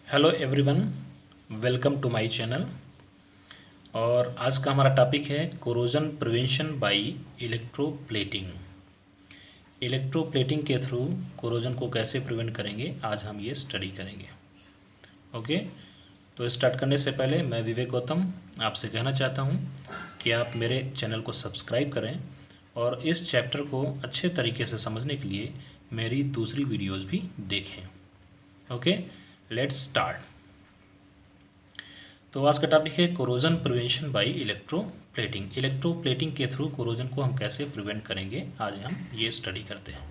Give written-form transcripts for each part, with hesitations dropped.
Hello everyone, welcome to my channel. और आज का हमारा टॉपिक है corrosion prevention by electroplating. Electroplating के थ्रू कोरोजन को कैसे प्रिवेंट करेंगे, आज हम ये स्टडी करेंगे। ओके, तो स्टार्ट करने से पहले मैं विवेक गौतम आपसे कहना चाहता हूँ कि आप मेरे चैनल को सब्सक्राइब करें और इस चैप्टर को अच्छे तरीके से समझने के लिए मेरी दूसरी वीडियोज़ भी देखें। Okay, let's start. तो आज का टॉपिक है corrosion prevention by electroplating. Electroplating के थ्रू कोरोजन को हम कैसे प्रिवेंट करेंगे, आज हम ये स्टडी करते हैं।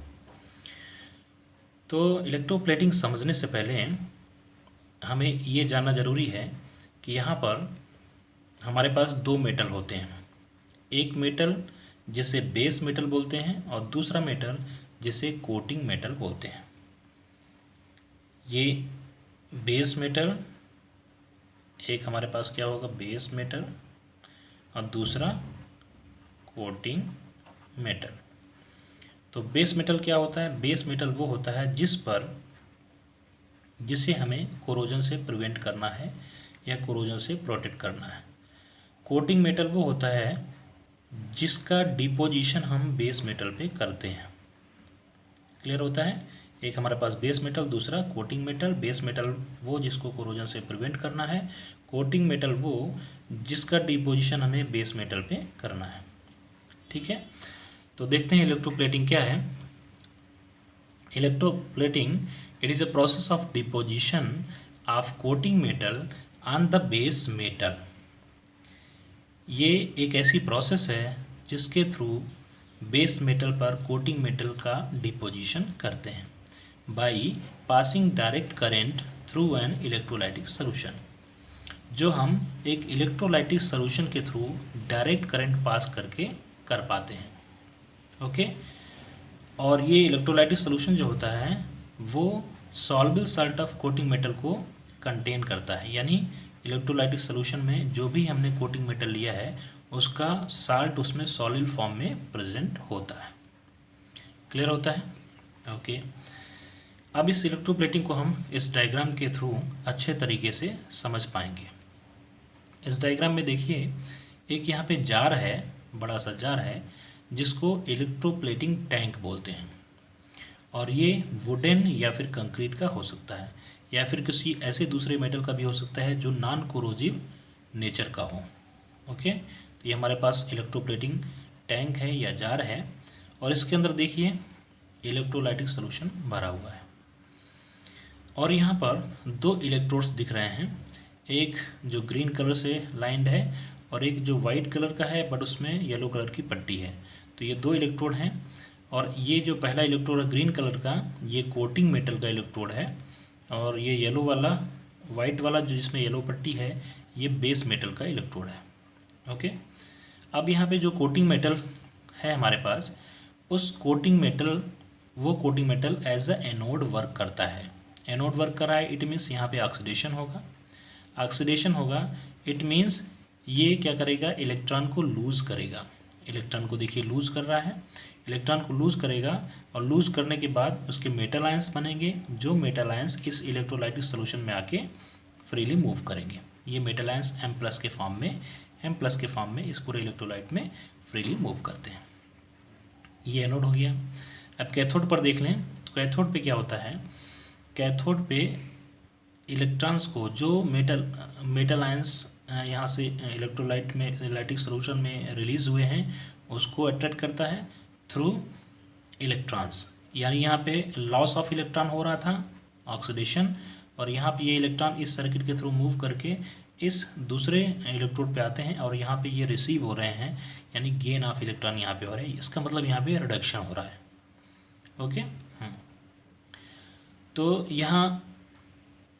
तो इलेक्ट्रोप्लेटिंग समझने से पहले हमें ये जानना ज़रूरी है कि यहाँ पर हमारे पास दो मेटल होते हैं। एक मेटल जिसे बेस मेटल बोलते हैं और दूसरा मेटल जिसे कोटिंग मेटल बोलते हैं। ये बेस मेटल, एक हमारे पास क्या होगा बेस मेटल और दूसरा कोटिंग मेटल। तो बेस मेटल क्या होता है? बेस मेटल वो होता है जिसे हमें कोरोजन से प्रिवेंट करना है या कोरोजन से प्रोटेक्ट करना है। कोटिंग मेटल वो होता है जिसका डिपोजिशन हम बेस मेटल पे करते हैं। क्लियर होता है? एक हमारे पास बेस मेटल, दूसरा कोटिंग मेटल। बेस मेटल वो जिसको कोरोजन से प्रिवेंट करना है, कोटिंग मेटल वो जिसका डिपोजिशन हमें बेस मेटल पे करना है। ठीक है, तो देखते हैं इलेक्ट्रोप्लेटिंग क्या है। Electroplating it is a process of deposition of coating metal on the base metal. ये एक ऐसी प्रोसेस है जिसके थ्रू बेस मेटल पर कोटिंग मेटल का डिपोजिशन करते हैं by passing direct current through an electrolytic solution. जो हम एक इलेक्ट्रोलाइटिक सोल्यूशन के थ्रू डायरेक्ट करंट पास करके कर पाते हैं। ओके, और ये इलेक्ट्रोलाइटिक सोल्यूशन जो होता है वो soluble salt of coating metal को कंटेन करता है। यानी इलेक्ट्रोलाइटिक सोल्यूशन में जो भी हमने कोटिंग मेटल लिया है उसका साल्ट उसमें सॉलिड फॉर्म में प्रेजेंट होता है। क्लियर होता है? ओके, अब इस इलेक्ट्रोप्लेटिंग को हम इस डायग्राम के थ्रू अच्छे तरीके से समझ पाएंगे। इस डायग्राम में देखिए, एक यहाँ पे जार है, बड़ा सा जार है जिसको इलेक्ट्रोप्लेटिंग टैंक बोलते हैं। और ये वुडन या फिर कंक्रीट का हो सकता है या फिर किसी ऐसे दूसरे मेटल का भी हो सकता है जो नॉन कोरोजिव नेचर का हो। ओके, तो ये हमारे पास इलेक्ट्रोप्लेटिंग टैंक है या जार है और इसके अंदर देखिए इलेक्ट्रोलाइटिक सोल्यूशन भरा हुआ है। और यहाँ पर दो इलेक्ट्रोड्स दिख रहे हैं, एक जो ग्रीन कलर से लाइंड है और एक जो वाइट कलर का है बट उसमें येलो कलर की पट्टी है। तो ये दो इलेक्ट्रोड हैं और ये जो पहला इलेक्ट्रोड है ग्रीन कलर का, ये कोटिंग मेटल का इलेक्ट्रोड है और ये येलो वाला, वाइट वाला जो जिसमें येलो पट्टी है, ये बेस मेटल का इलेक्ट्रोड है। ओके, अब यहाँ पे जो कोटिंग मेटल है हमारे पास, उस कोटिंग मेटल, वो coating metal as a anode work करता है। एनोड वर्क कर रहा है, इट मीन्स यहाँ पे ऑक्सीडेशन होगा। ऑक्सीडेशन होगा इट मीन्स ये क्या करेगा, इलेक्ट्रॉन को लूज़ करेगा। इलेक्ट्रॉन को देखिए लूज़ कर रहा है, इलेक्ट्रॉन को लूज़ करेगा और लूज़ करने के बाद उसके मेटल आयंस बनेंगे, जो मेटल आयंस इस इलेक्ट्रोलाइटिक सोल्यूशन में आके फ्रीली मूव करेंगे। ये मेटल आयंस M+ के फॉर्म में, M+ के फॉर्म में इस पूरे इलेक्ट्रोलाइट में फ्रीली मूव करते हैं। ये एनोड हो गया। अब कैथोड पर देख लें तो कैथोड पे क्या होता है, कैथोड पे इलेक्ट्रॉन्स को जो मेटल आयंस यहाँ से इलेक्ट्रोलाइट में, इलेक्ट्रिक सोल्यूशन में रिलीज़ हुए हैं उसको अट्रैक्ट करता है थ्रू इलेक्ट्रॉन्स। यानी यहाँ पे लॉस ऑफ इलेक्ट्रॉन हो रहा था, ऑक्सीडेशन, और यहाँ पे ये इलेक्ट्रॉन इस सर्किट के थ्रू मूव करके इस दूसरे इलेक्ट्रोड पे आते हैं और यहाँ पे ये रिसीव हो रहे हैं, यानी गेन ऑफ इलेक्ट्रॉन यहाँ पे हो रहा है। इसका मतलब यहाँ पे रिडक्शन हो रहा है। ओके, तो यहाँ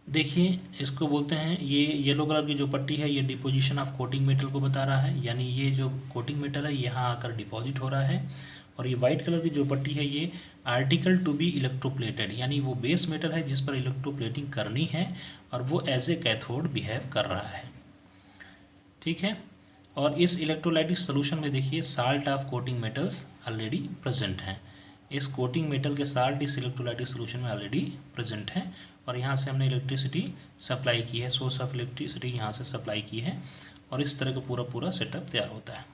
देखिए इसको बोलते हैं, ये येलो कलर की जो पट्टी है ये डिपोजिशन ऑफ कोटिंग मेटल को बता रहा है, यानी ये जो कोटिंग मेटल है यहाँ आकर डिपॉजिट हो रहा है। और ये वाइट कलर की जो पट्टी है ये आर्टिकल टू बी इलेक्ट्रोप्लेटेड, यानी वो बेस मेटल है जिस पर इलेक्ट्रोप्लेटिंग करनी है और वो एज ए कैथोड बिहेव कर रहा है। ठीक है, और इस इलेक्ट्रोलाइटिक सोल्यूशन में देखिए salt of coating metals already present हैं। इस कोटिंग मेटल के साल्ट इस इलेक्ट्रोलाइटिक सोल्यूशन में ऑलरेडी प्रेजेंट है और यहाँ से हमने इलेक्ट्रिसिटी सप्लाई की है, सोर्स ऑफ इलेक्ट्रिसिटी यहाँ से सप्लाई की है और इस तरह का पूरा सेटअप तैयार होता है।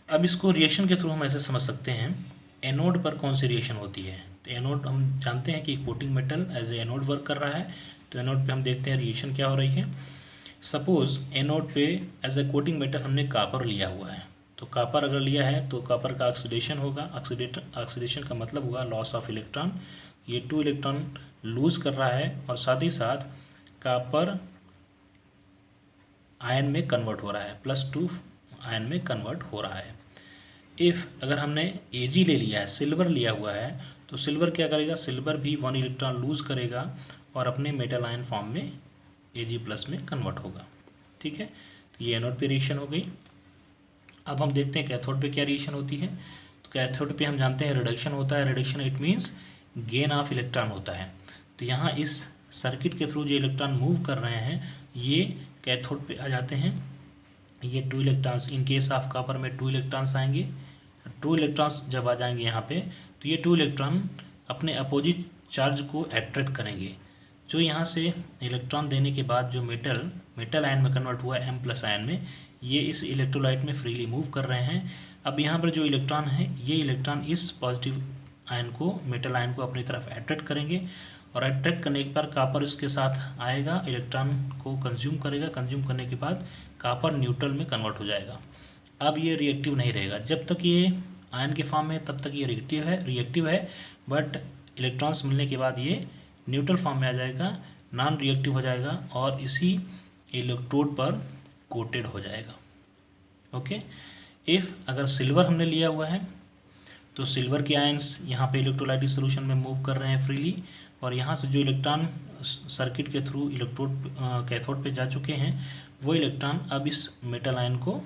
अब इसको रिएक्शन के थ्रू हम ऐसे समझ सकते हैं, एनोड पर कौन सी रिएक्शन होती है। तो एनोड हम जानते हैं कि coating metal as a anode work कर रहा है, तो एनोड पे हम देखते हैं रिएक्शन क्या हो रही है। सपोज एनोड पे एज ए कोटिंग मेटल हमने कॉपर लिया हुआ है, तो कॉपर अगर लिया है तो कॉपर का ऑक्सीडेशन होगा, ऑक्सीडेशन का मतलब होगा लॉस ऑफ इलेक्ट्रॉन। ये 2 इलेक्ट्रॉन लूज कर रहा है और साथ ही साथ कॉपर आयन में कन्वर्ट हो रहा है, +2 आयन में कन्वर्ट हो रहा है। इफ़ अगर हमने Ag ले लिया है, सिल्वर लिया हुआ है, तो सिल्वर क्या करेगा, सिल्वर भी 1 इलेक्ट्रॉन लूज करेगा और अपने मेटल आयन फॉर्म में Ag+ में कन्वर्ट होगा। ठीक है, तो ये एनोड पे रिएक्शन हो गई। अब हम देखते हैं कैथोड पे क्या रिएक्शन होती है। तो कैथोड पे हम जानते हैं रिडक्शन होता है, reduction it means gain of electron होता है। तो यहाँ इस सर्किट के थ्रू जो इलेक्ट्रॉन मूव कर रहे हैं ये कैथोड पे आ जाते हैं। ये 2 electrons, in case of copper में 2 इलेक्ट्रॉन्स आएंगे। 2 इलेक्ट्रॉन्स जब आ जाएंगे यहाँ पे, तो ये 2 इलेक्ट्रॉन अपने अपोजिट चार्ज को अट्रैक्ट करेंगे। जो यहाँ से इलेक्ट्रॉन देने के बाद जो मेटल आयन में कन्वर्ट हुआ है M+ आयन में, ये इस इलेक्ट्रोलाइट में फ्रीली मूव कर रहे हैं। अब यहाँ पर जो इलेक्ट्रॉन है, ये इलेक्ट्रॉन इस पॉजिटिव आयन को, मेटल आयन को अपनी तरफ अट्रैक्ट करेंगे और अट्रैक्ट करने के बाद कॉपर इसके साथ आएगा, इलेक्ट्रॉन को कंज्यूम करेगा। कंज्यूम करने के बाद कॉपर न्यूट्रल में कन्वर्ट हो जाएगा। अब ये रिएक्टिव नहीं रहेगा, जब तक ये आयन के फॉर्म में तब तक ये रिएक्टिव है, बट इलेक्ट्रॉन्स मिलने के बाद ये न्यूट्रल फॉर्म में आ जाएगा, नॉन रिएक्टिव हो जाएगा और इसी इलेक्ट्रोड पर कोटेड हो जाएगा। ओके, इफ़ अगर सिल्वर हमने लिया हुआ है तो सिल्वर के आयंस यहाँ पे इलेक्ट्रोलाइटिक सोल्यूशन में मूव कर रहे हैं फ्रीली और यहाँ से जो इलेक्ट्रॉन सर्किट के थ्रू कैथोड पे जा चुके हैं, वो इलेक्ट्रॉन अब इस मेटल आयन को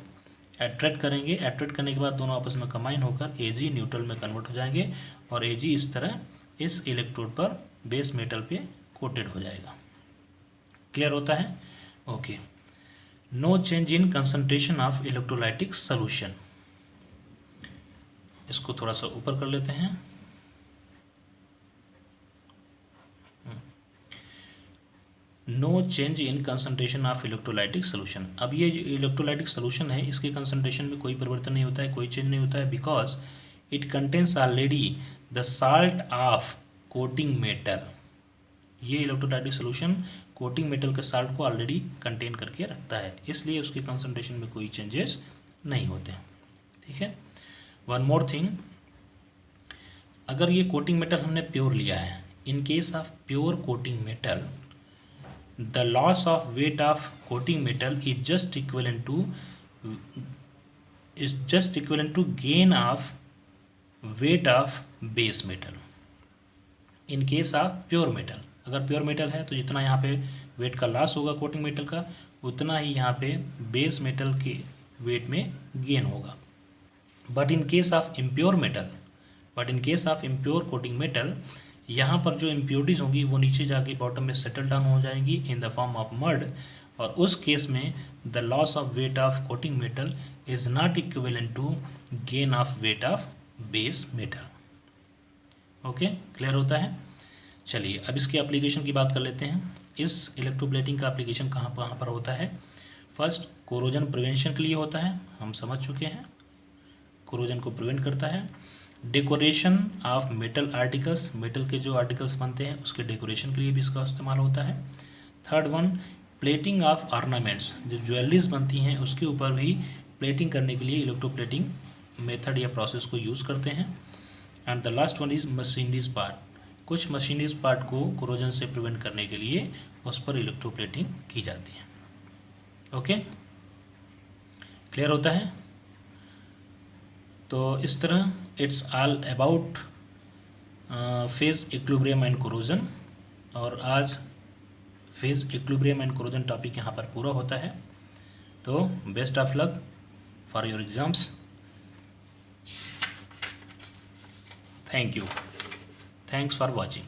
अट्रैक्ट करेंगे। अट्रैक्ट करने के बाद दोनों आपस में कंबाइन होकर Ag न्यूट्रल में कन्वर्ट हो जाएंगे और Ag इस तरह इस इलेक्ट्रोड पर बेस मेटल पे कोटेड हो जाएगा। क्लियर होता है? Okay. No change in concentration of electrolytic solution, इसको थोड़ा सा ऊपर कर लेते हैं। No change in concentration of electrolytic solution. अब ये इलेक्ट्रोलाइटिक सोल्यूशन है, इसके कंसंट्रेशन में कोई परिवर्तन नहीं होता है, कोई चेंज नहीं होता है, because it contains already the salt of coating metal. ये इलेक्ट्रोलाइटिक सोल्यूशन कोटिंग मेटल के साल्ट को ऑलरेडी कंटेन करके रखता है, इसलिए उसके कंसंट्रेशन में कोई चेंजेस नहीं होते। ठीक है, वन मोर थिंग, अगर ये कोटिंग मेटल हमने प्योर लिया है, in case of pure coating metal the loss of weight of coating metal is just equivalent to gain of weight of base metal in case of pure metal। अगर pure metal है तो जितना यहाँ पे wait का loss होगा coating metal का, उतना ही यहाँ पे बेस मेटल के वेट में गेन होगा। But in case of impure coating metal, यहाँ पर जो इम्प्योरिटीज़ होंगी वो नीचे जाके बॉटम में सेटल डाउन हो जाएंगी in the form of mud, और उस केस में the loss of weight of coating metal is not equivalent to gain of weight of base metal. Okay, clear होता है? चलिए अब इसके एप्लीकेशन की बात कर लेते हैं। इस इलेक्ट्रोप्लेटिंग का एप्लीकेशन कहाँ पर होता है? फर्स्ट, कोरोजन प्रिवेंशन के लिए होता है, हम समझ चुके हैं, कोरोजन को प्रिवेंट करता है। Decoration of metal articles, metal के जो आर्टिकल्स बनते हैं उसके डेकोरेशन के लिए भी इसका इस्तेमाल होता है। Third one, plating of ornaments, जो ज्वेलरीज बनती हैं उसके ऊपर भी प्लेटिंग करने के लिए इलेक्ट्रोप्लेटिंग मेथड या प्रोसेस को यूज़ करते हैं। And the last one is machineries part, कुछ मशीनरीज पार्ट को कोरोजन से प्रिवेंट करने के लिए उस पर इलेक्ट्रोप्लेटिंग की जाती है। ओके, क्लियर होता है? तो इस तरह it's all about phase equilibrium and corrosion, और आज phase equilibrium and corrosion topic यहाँ पर पूरा होता है। तो best of luck for your exams. Thank you, thanks for watching.